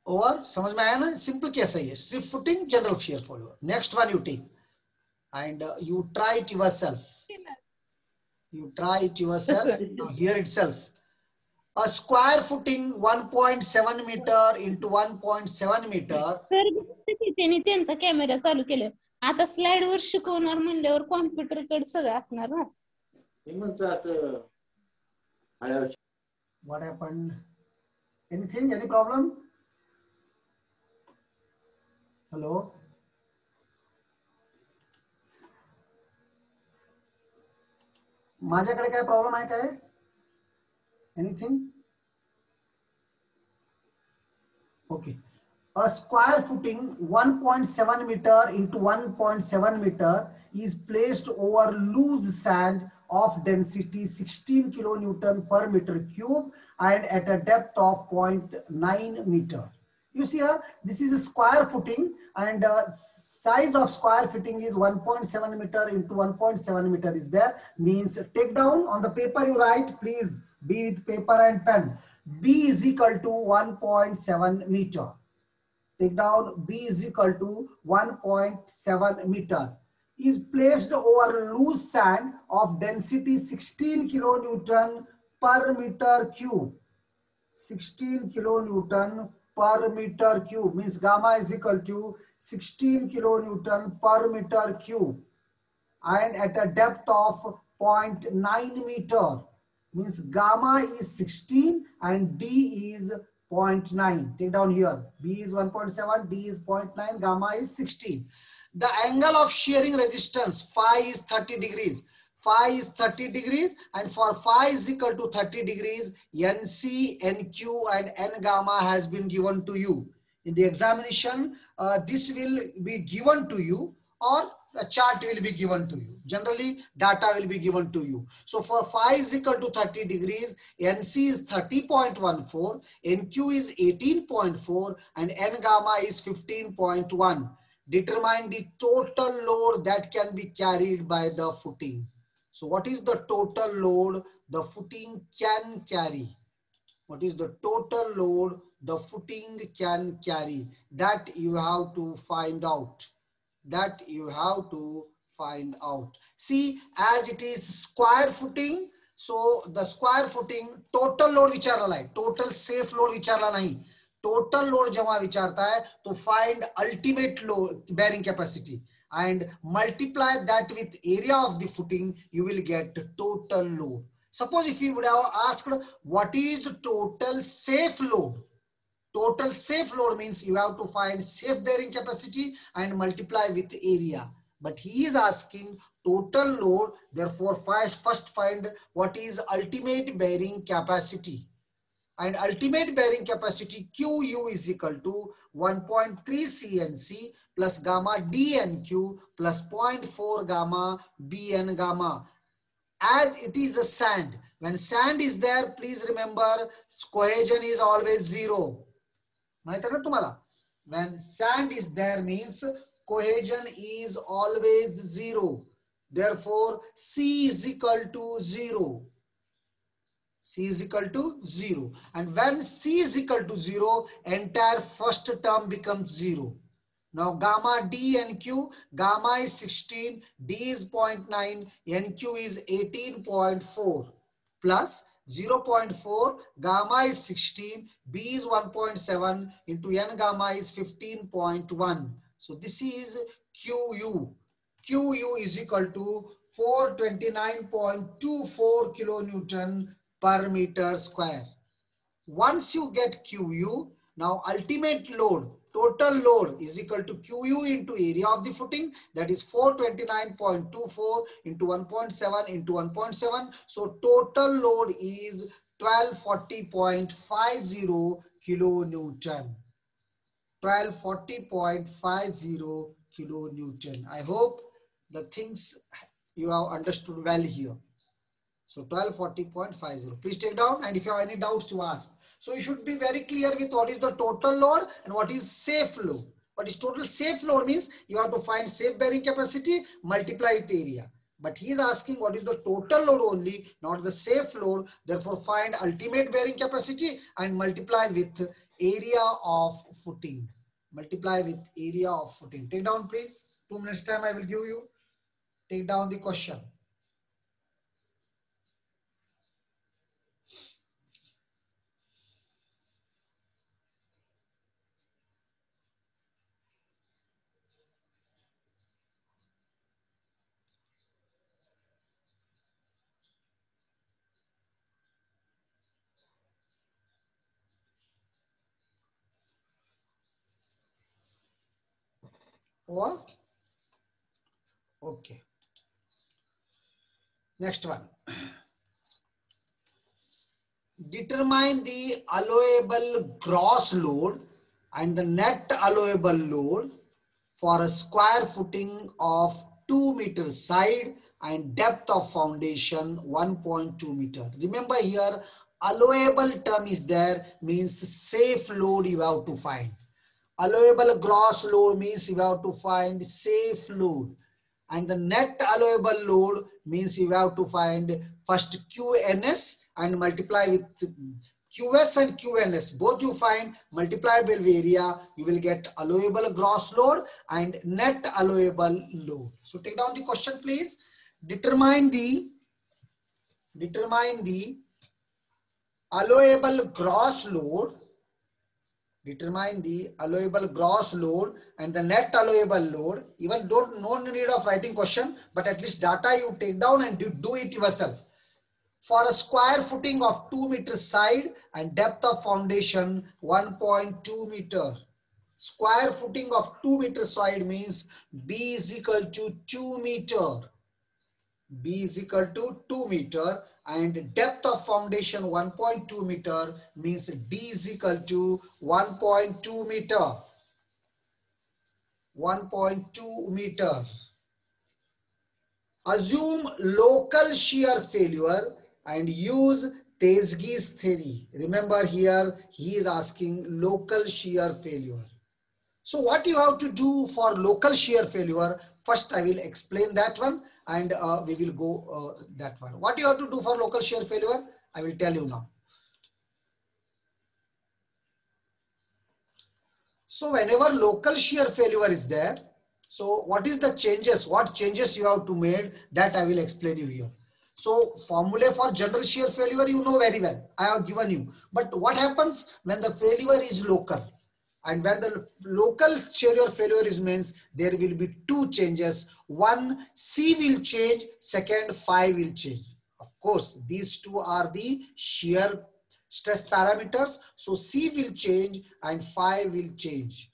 Over, समझ में आया ना? सिंपल कैसा ही है, सिर्फ footing general shear failure. Next one you take and you try it yourself. You try it yourself. Now here itself, a square footing 1.7 meter into 1.7 meter. Sir त्यांनी त्यांचा कॅमेरा चालू केलं. आता स्लाइड वर शिकवणार म्हणल्यावर कॉम्प्युटर कडे सगळं असणार ना. What happened? Anything? Any problem? Hello? माझ्याकडे काय प्रॉब्लेम आहे काय? Anything? Okay. A square footing 1.7 meter into 1.7 meter is placed over loose sand of density 16 kilonewton per meter cube and at a depth of 0.9 meter. You see here, this is a square footing and size of square footing is 1.7 meter into 1.7 meter is there. Means take down on the paper you write, please be with paper and pen. B is equal to 1.7 meter. Take down B is equal to 1.7 meter. Is placed over loose sand of density 16 kilonewton per meter cube. 16 kilonewton per meter cube means gamma is equal to 16 kilonewton per meter cube and at a depth of 0.9 meter. Means gamma is 16 and D is 0.9. Take down here. B is 1.7, D is 0.9, gamma is 16. The angle of shearing resistance phi is 30 degrees. Phi is 30 degrees and for phi is equal to 30 degrees, NC, NQ and N gamma has been given to you. In the examination, this will be given to you or a chart will be given to you. Generally, data will be given to you. So for phi is equal to 30 degrees, NC is 30.14, NQ is 18.4 and N gamma is 15.1. Determine the total load that can be carried by the footing. So what is the total load the footing can carry? What is the total load the footing can carry? That you have to find out. That you have to find out. See, as it is square footing, so the square footing total load विचारला है, total safe load विचारला नहीं. Total load जेव्हा विचारता है तो find ultimate load bearing capacity and multiply that with area of the footing, you will get total load. Suppose if you would have asked what is total safe load? Total safe load means you have to find safe bearing capacity and multiply with area. But he is asking total load, therefore first find what is ultimate bearing capacity. And ultimate bearing capacity QU is equal to 1.3 CNC plus gamma DNQ plus 0.4 gamma BN gamma. As it is a sand, when sand is there, please remember cohesion is always zero. When sand is there means cohesion is always zero. Therefore, C is equal to 0. C is equal to 0. And when C is equal to 0, entire first term becomes 0. Now gamma D and Q, gamma is 16, D is 0.9, NQ is 18.4 plus 0.4, gamma is 16, B is 1.7 into N gamma is 15.1. So this is QU. QU is equal to 429.24 kilonewton per meter square. Once you get QU, now ultimate load, total load is equal to QU into area of the footing, that is 429.24 into 1.7 into 1.7. So total load is 1240.50 kilonewton. 1240.50 kilonewton. I hope the things you have understood well here. So 1240.50. Please take down, and if you have any doubts to ask. So you should be very clear with what is the total load and what is safe load. What is total safe load means you have to find safe bearing capacity, multiply with area. But he is asking what is the total load only, not the safe load. Therefore find ultimate bearing capacity and multiply with area of footing. Multiply with area of footing. Take down please. 2 minutes time I will give you. Take down the question. What? Okay. Next one. Determine the allowable gross load and the net allowable load for a square footing of 2 meters side and depth of foundation 1.2 meter. Remember here, allowable term is there, means safe load you have to find. Allowable gross load means you have to find safe load. And the net allowable load means you have to find first QNS and multiply with QS and QNS. Both you find, multiply by area, you will get allowable gross load and net allowable load. So take down the question please. Determine the allowable gross load. Determine the allowable gross load and the net allowable load. Even no need of writing question, but at least data you take down and do it yourself. For a square footing of 2 meters side and depth of foundation 1.2 meter. Square footing of 2 meters side means B is equal to 2 meter. B is equal to 2 meter and depth of foundation 1.2 meter means D is equal to 1.2 meter. 1.2 meter. Assume local shear failure and use Teisgy's theory. Remember here he is asking local shear failure. So what you have to do for local shear failure, first I will explain that one and we will go that one. What you have to do for local shear failure, I will tell you now. So whenever local shear failure is there, so what is the changes, what changes you have to make, that I will explain you here. So formula for general shear failure you know very well, I have given you. But what happens when the failure is local? And when the local shear failure is means, there will be two changes. One, C will change, second, phi will change. Of course, these two are the shear stress parameters. So C will change and phi will change.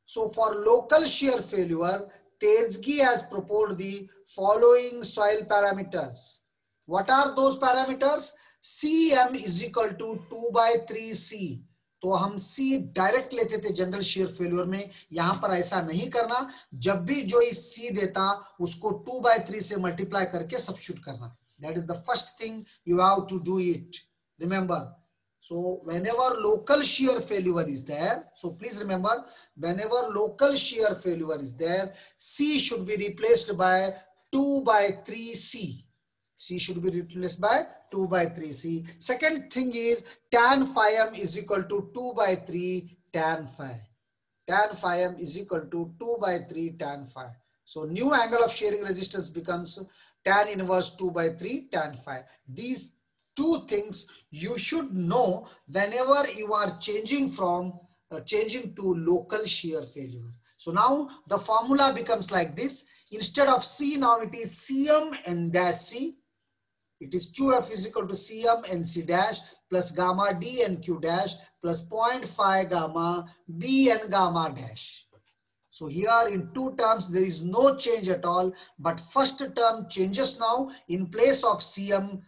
So for local shear failure, Teisgy has proposed the following soil parameters. What are those parameters? Cm is equal to 2/3C. तो हम C direct लेते थे general share failure में, यहां पर ऐसा नहीं करना. जब भी जो इस C देता उसको 2/3 से मल्टीप्लाई करके सब्स्टिट्यूट करना. That is the first thing you have to do it. Remember. So whenever local shear failure is there, so please remember, whenever local shear failure is there, C should be replaced by 2/3C. C should be replaced by 2/3C. Second thing is tan phi m is equal to 2/3 tan phi. Tan phi m is equal to 2/3 tan phi. So new angle of shearing resistance becomes tan inverse 2/3 tan phi. These two things you should know whenever you are changing from changing to local shear failure. So now the formula becomes like this. Instead of C, now it is Cm n dash C. It is QF is equal to Cm n C dash plus gamma D n Q dash plus 0.5 gamma B n gamma dash. So here in two terms there is no change at all, but first term changes now. In place of Cm,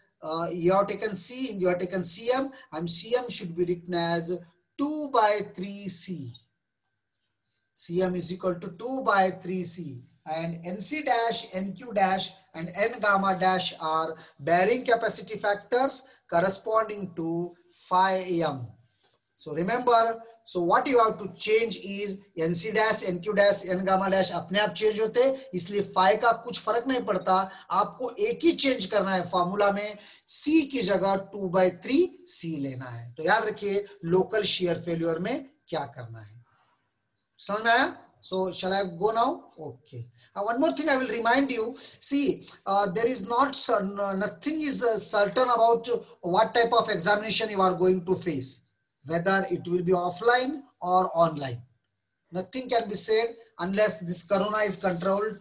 you have taken C, you have taken Cm, and Cm should be written as 2/3C. Cm is equal to 2/3C. And NC dash, NQ dash, and N gamma dash are bearing capacity factors corresponding to phi m. So remember, so what you have to change is NC dash, NQ dash, N gamma dash अपने आप change होते, इसलिए phi का कुछ फर्क नहीं पड़ता, आपको एक ही चेंज करना है फॉर्मूला में, C की जगह 2/3 C लेना है. तो याद रखिए लोकल shear failure में क्या करना है. समझ में आया? So shall I go now? Okay. One more thing I will remind you. See, there is nothing is certain about what type of examination you are going to face, whether it will be offline or online. Nothing can be said unless this corona is controlled.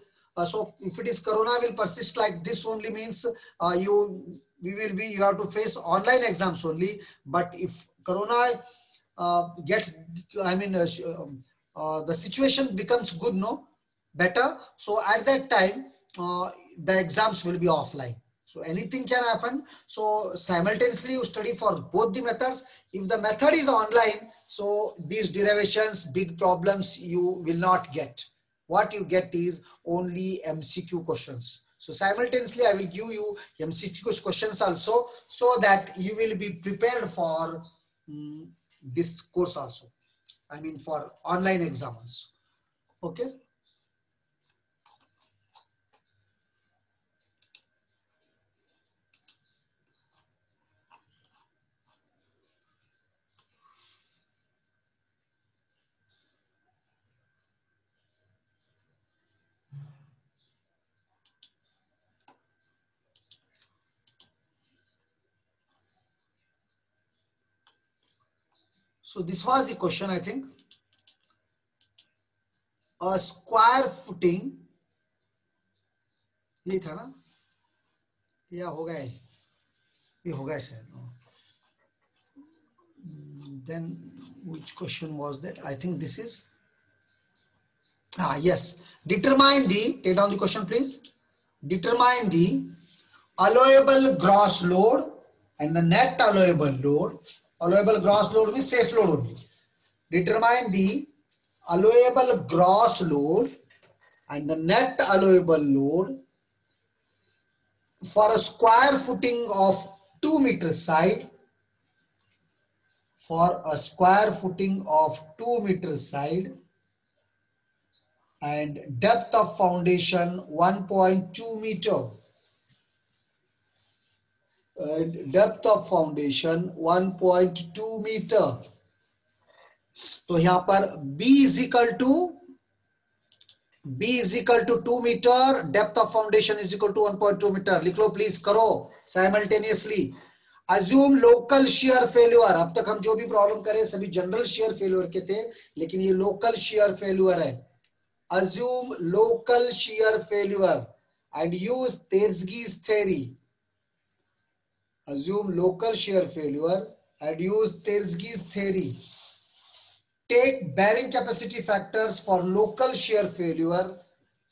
So if it is corona will persist like this only means you have to face online exams only. But if corona gets, I mean, the situation becomes good, no, better. So at that time, the exams will be offline. So anything can happen. So simultaneously you study for both the methods. If the method is online, so these derivations, big problems you will not get. What you get is only MCQ questions. So simultaneously I will give you MCQ questions also, so that you will be prepared for this course also. I mean for online exams. Okay. So this was the question, I think. A square footing, ये था ना, या हो गया, ये हो गया शायद. Then which question was that? I think this is, yes. Determine the, take down the question please. Determine the allowable gross load and the net allowable load. Allowable gross load means safe load only. Determine the allowable gross load and the net allowable load for a square footing of 2 meter side, for a square footing of 2 meter side and depth of foundation 1.2 meter and depth of foundation 1.2 meter. तो यहां पर B is equal to 2 meter, depth of foundation is equal to 1.2 meter. लिख लो please, करो simultaneously. Assume local share failure. अब तक हम जो भी प्रॉब्लम करे सभी जनरल शेयर फेल्यूर के थे, लेकिन ये लोकल शेयर फेल्यूर है. Assume local share failure and use Terzki's theory. Assume local shear failure and use Terzki's theory. Take bearing capacity factors for local shear failure.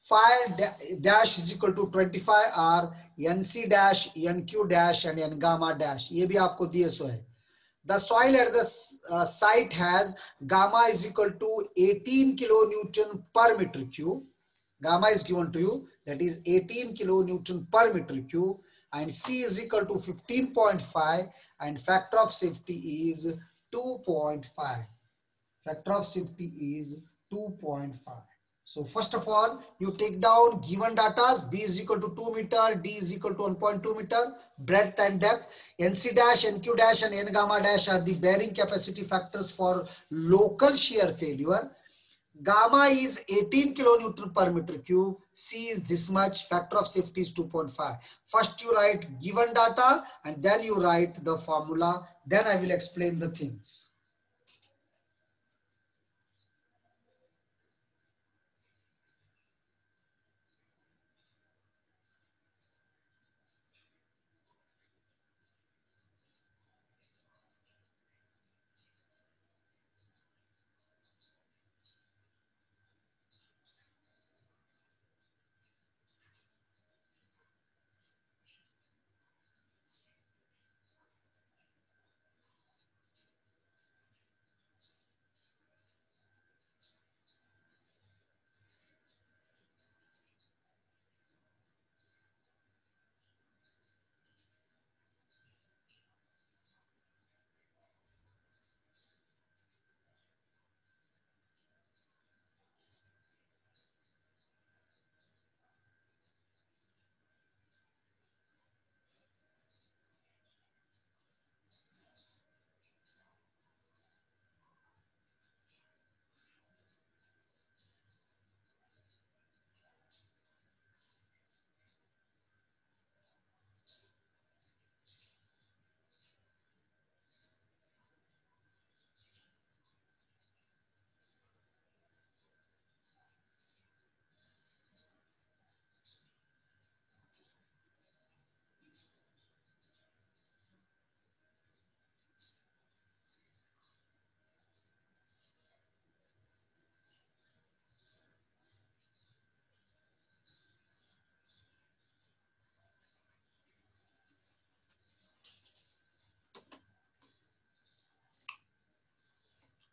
Phi dash is equal to 25R, NC dash, NQ dash and N gamma dash. ये भी आपको दिए सो है. The soil at the site has gamma is equal to 18 kilonewton per meter cube. Gamma is given to you, that is 18 kilonewton per meter cube, and C is equal to 15.5 and factor of safety is 2.5. Factor of safety is 2.5. So first of all, you take down given data. B is equal to 2 meter, D is equal to 1.2 meter, breadth and depth. NC dash, NQ dash and N gamma dash are the bearing capacity factors for local shear failure. Gamma is 18 kilonewton per meter cube. C is this much. Factor of safety is 2.5. First you write given data and then you write the formula. Then I will explain the things.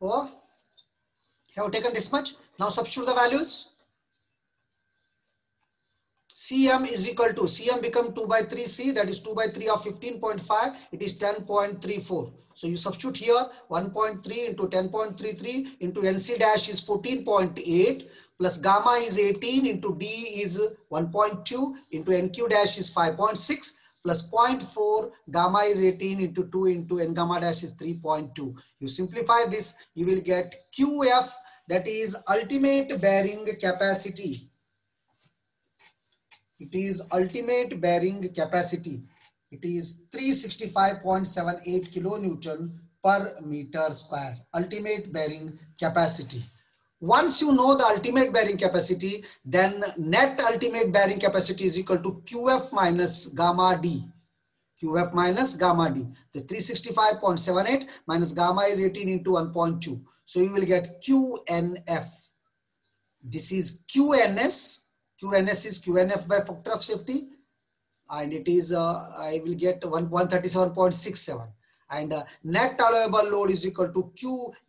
Over. Have taken this much. Now substitute the values. Cm is equal to, Cm become 2 by 3 C, that is 2 by 3 of 15.5, it is 10.34. So you substitute here 1.3 into 10.33 into NC dash is 14.8 plus gamma is 18 into D is 1.2 into NQ dash is 5.6 plus 0.4, gamma is 18 into 2 into N gamma dash is 3.2. You simplify this, you will get QF, that is ultimate bearing capacity. It is ultimate bearing capacity. It is 365.78 kilonewton per meter square. Ultimate bearing capacity. Once you know the ultimate bearing capacity, then net ultimate bearing capacity is equal to QF minus gamma D. QF minus gamma D. The 365.78 minus gamma is 18 into 1.2. So you will get QNF. This is QNS. QNS is QNF by factor of safety, and it is I will get 137.67, and net allowable load is equal to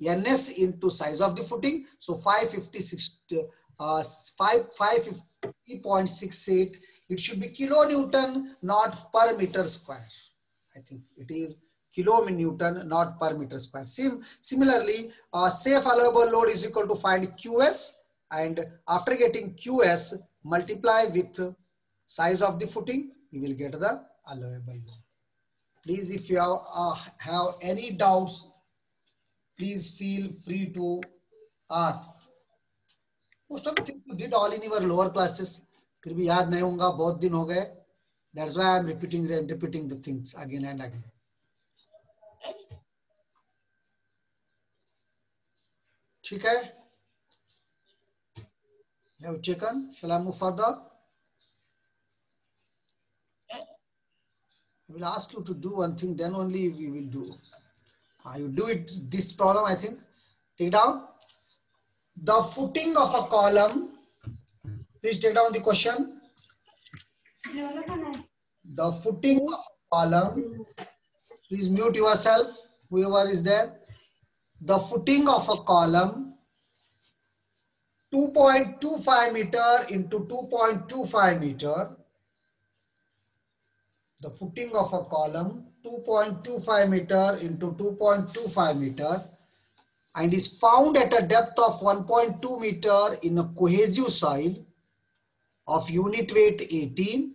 QNS into size of the footing. So 550.68. It should be kilonewton, not per meter square. I think it is kilonewton, not per meter square. Similarly, safe allowable load is equal to find QS, and after getting QS, multiply with size of the footing, you will get the allowable load. Please, if you have any doubts, please feel free to ask. Most of the things you did all in your lower classes. फिर भी याद नहीं होगा, बहुत दिन हो गए. That's why I am repeating the things again and again. ठीक है? You have taken. Shall I move further? I will ask you to do one thing, then only we will do. You do it, this problem, I think. Take down. The footing of a column. Please take down the question. The footing of a column. Please mute yourself, whoever is there. The footing of a column, 2.25 meter into 2.25 meter. The footing of a column, 2.25 meter into 2.25 meter, and is found at a depth of 1.2 meter in a cohesive soil of unit weight 18.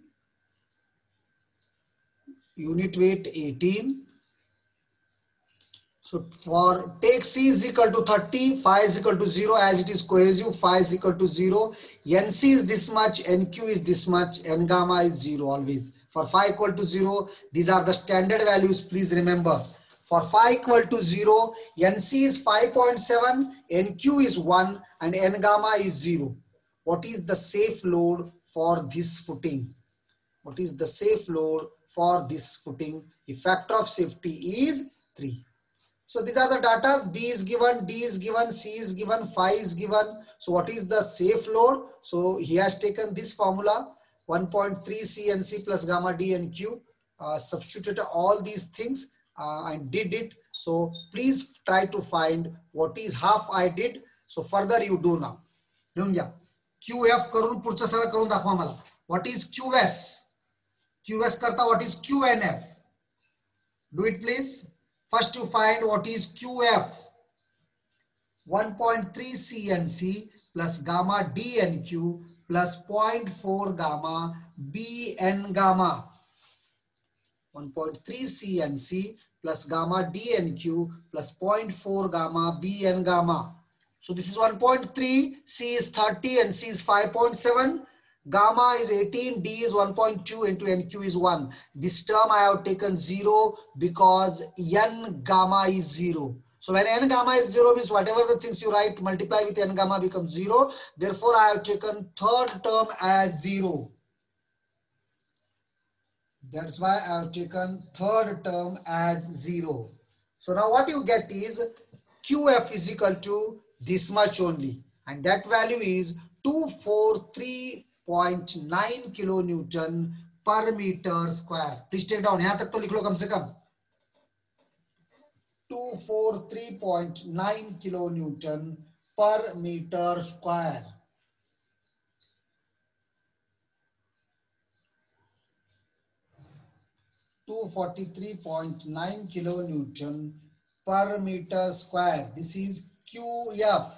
Unit weight 18. So for take C is equal to 30, phi is equal to 0, as it is cohesive, phi is equal to 0, NC is this much, NQ is this much, N gamma is 0 always. For phi equal to 0, these are the standard values, please remember. For phi equal to 0, NC is 5.7, NQ is 1, and N gamma is 0. What is the safe load for this footing? What is the safe load for this footing? The factor of safety is 3. So these are the data. B is given, D is given, C is given, phi is given. So what is the safe load? So he has taken this formula, 1.3 CNC plus gamma D and Q, substituted all these things and did it. So please try to find what is half I did. So further you do now. QF करून पुढचं सगळं करून दाखवा मला. What is QS? QS करता what is QNF? Do it please. First you find what is QF. 1.3 CNC plus gamma DNQ plus 0.4 gamma BN gamma. 1.3 CNC plus gamma DNQ plus 0.4 gamma BN gamma. So this is 1.3, C is 30 and C is 5.7. Gamma is 18, D is 1.2 into NQ is 1. This term I have taken 0 because N gamma is 0. So when N gamma is 0 means whatever the things you write multiply with N gamma becomes 0. Therefore I have taken third term as 0. That's why I have taken third term as 0. So now what you get is QF is equal to this much only. And that value is 243.9 kilonewton per meter square. Please take down. यहाँ तक तो लिख लो कम से कम. 243.9 kilonewton per meter square. (243.9 kilonewton per meter square. This is QF.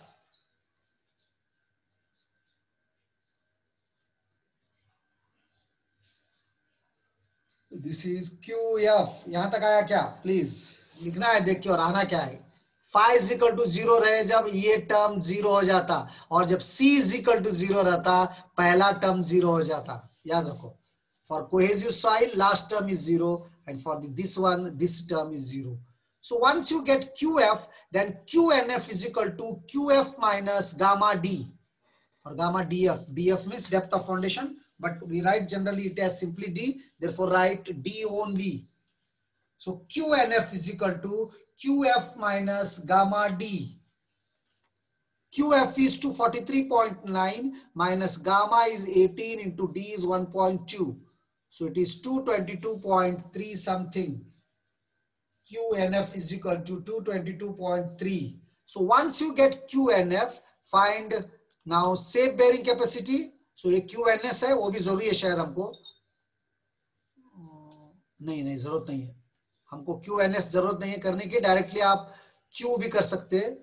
This is QF. यहां तक आया क्या? Please लिखना है, देखिए और आना क्या है. Five is equal to zero रहे जब ये टर्म जीरो हो जाता, और जब c is equal to zero रहता पहला टर्म जीरो हो जाता. याद रखो, for cohesive soil last term is zero, and for this one this term is zero. So once you get QF, then QNF is equal to QF minus gamma D, or gamma DF. DF means depth of foundation, but we write generally it as simply D, therefore write D only. So QNF is equal to QF minus gamma D. QF is 243.9 minus gamma is 18 into D is 1.2. So it is 222.3 something. QNF is equal to 222.3. So once you get QNF, find now safe bearing capacity. So ये QNS है, वो भी जरूरी है शायद हमको. नहीं जरूरत नहीं है हमको QNS, जरूरत नहीं है करने की. डायरेक्टली आप Q भी कर सकते हैं.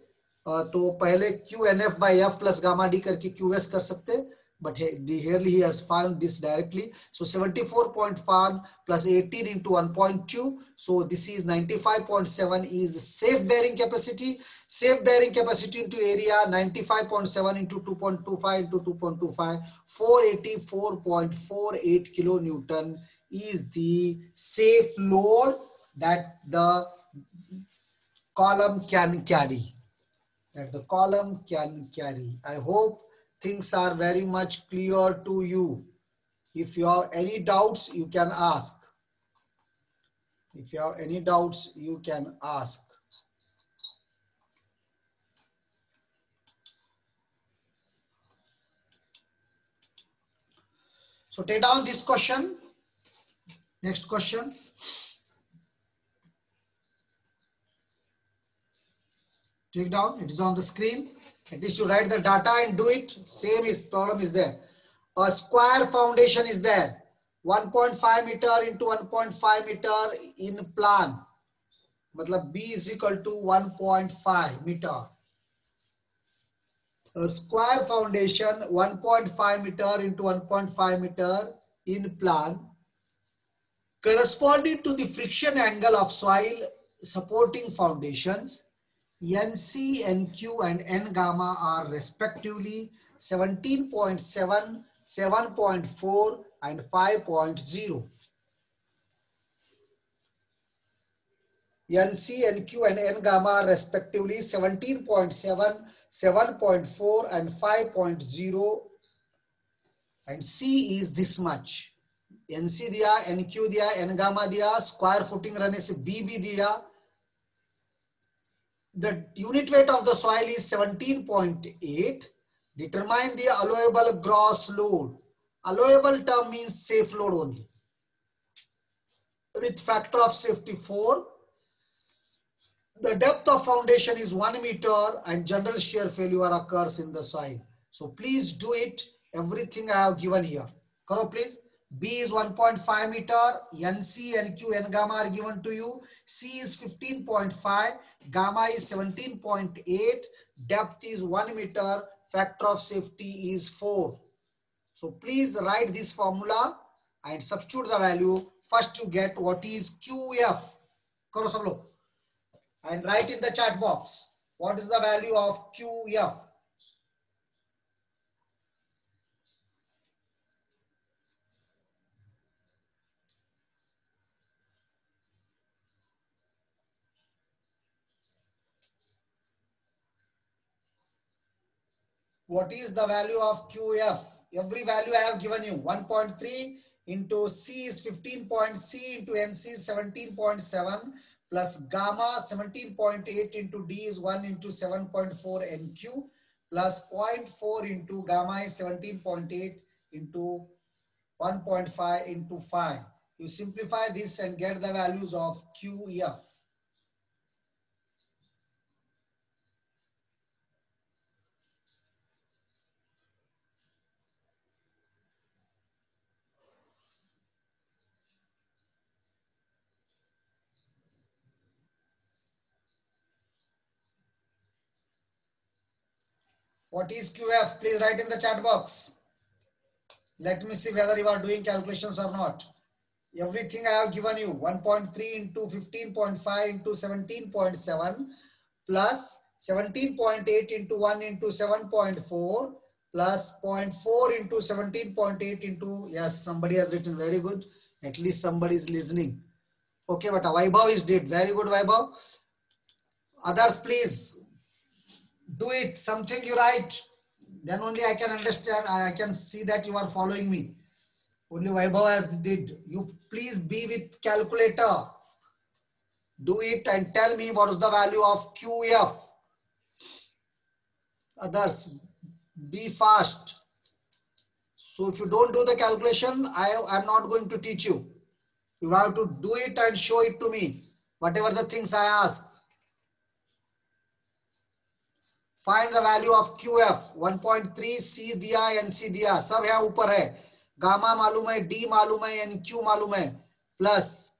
तो पहले QNF by F plus gamma D करके QS कर सकते हैं. But here he has found this directly. So 74.5 plus 18 into 1.2. So this is 95.7 is the safe bearing capacity. Safe bearing capacity into area 95.7 into 2.25 into 2.25. 484.48 kilonewton is the safe load that the column can carry. I hope things are very much clear to you. If you have any doubts, you can ask. So take down this question. Next question. Take down, it is on the screen. At least you write the data and do it. Same problem is there. A square foundation is there. 1.5 meter into 1.5 meter in plan. Matlab B is equal to 1.5 meter. A square foundation 1.5 meter into 1.5 meter in plan, corresponding to the friction angle of soil supporting foundations. NC, NQ and N gamma are respectively 17.7, 7.4 and 5.0. NC, NQ and N gamma are respectively 17.7, 7.4 and 5.0, and C is this much. NC दिया, NQ दिया, N gamma दिया, square footing रहने से B भी दिया. The unit weight of the soil is 17.8. Determine the allowable gross load. Allowable term means safe load only. With factor of safety 4. The depth of foundation is 1 meter and general shear failure occurs in the soil. So please do it. Everything I have given here. Karo please. B is 1.5 meter. NC, NQ, N gamma are given to you. C is 15.5. Gamma is 17.8. Depth is 1 meter. Factor of safety is 4. So please write this formula and substitute the value. First you get what is QF. Karo sab log. And write in the chat box. What is the value of QF? What is the value of QF? Every value I have given you. 1.3 into C is 15 point C into NC is 17.7 plus gamma 17.8 into D is 1 into 7.4 NQ plus 0.4 into gamma is 17.8 into 1.5 into 5. You simplify this and get the values of QF. What is QF? Please write in the chat box. Let me see whether you are doing calculations or not. Everything I have given you, 1.3 into 15.5 into 17.7 plus 17.8 into 1 into 7.4 plus 0.4 into 17.8 into, yes, somebody has written, very good. At least somebody is listening. Okay, but Vaibhav is did. Very good, Vaibhav. Others, please do it. Something you write. Then only I can understand. I can see that you are following me. Only Vaibhav has did. You please be with calculator. Do it and tell me what is the value of QF. Others, be fast. So if you don't do the calculation, I am not going to teach you. You have to do it and show it to me. Whatever the things I ask. Find the value of QF. 1.3 C दिया, NC दिया, सब यहाँ ऊपर है. Gamma मालूम है, D मालूम है, NQ मालूम है, plus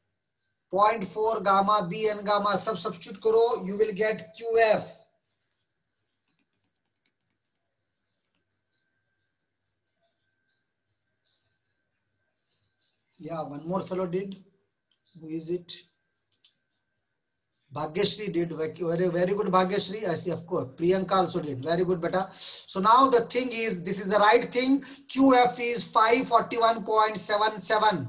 0.4 gamma B and gamma सब substitute करो, you will get QF. Yeah, one more fellow did. Who is it? Bhagyashri did. Very good, Bhagyashri. I see, of course. Priyanka also did. Very good, beta. So now the thing is, this is the right thing. QF is 541.77.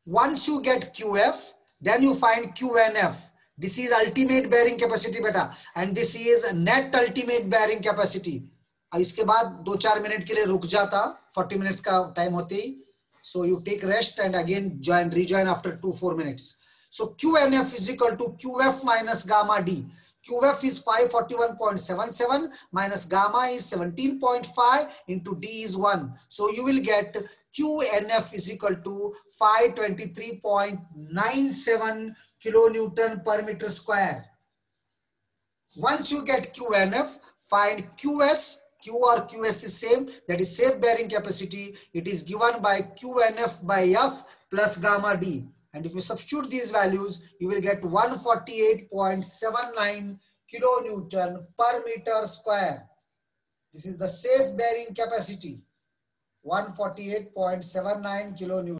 Once you get QF, then you find QNF. This is ultimate bearing capacity, beta. And this is net ultimate bearing capacity. इसके बाद 2-4 minute के लिए रुक जाता, 40 minutes का time होते ही. So you take rest and again rejoin after 2-4 minutes. So QNF is equal to QF minus gamma D. QF is 541.77 minus gamma is 17.5 into D is 1. So you will get QNF is equal to 523.97 kilonewton per meter square. Once you get QNF, find QS. Q or QS is same, that is safe bearing capacity. It is given by QNF by F plus gamma D. And if you substitute these values, you will get 148.79 kilonewton per meter square. This is the safe bearing capacity, 148.79 kilonewton.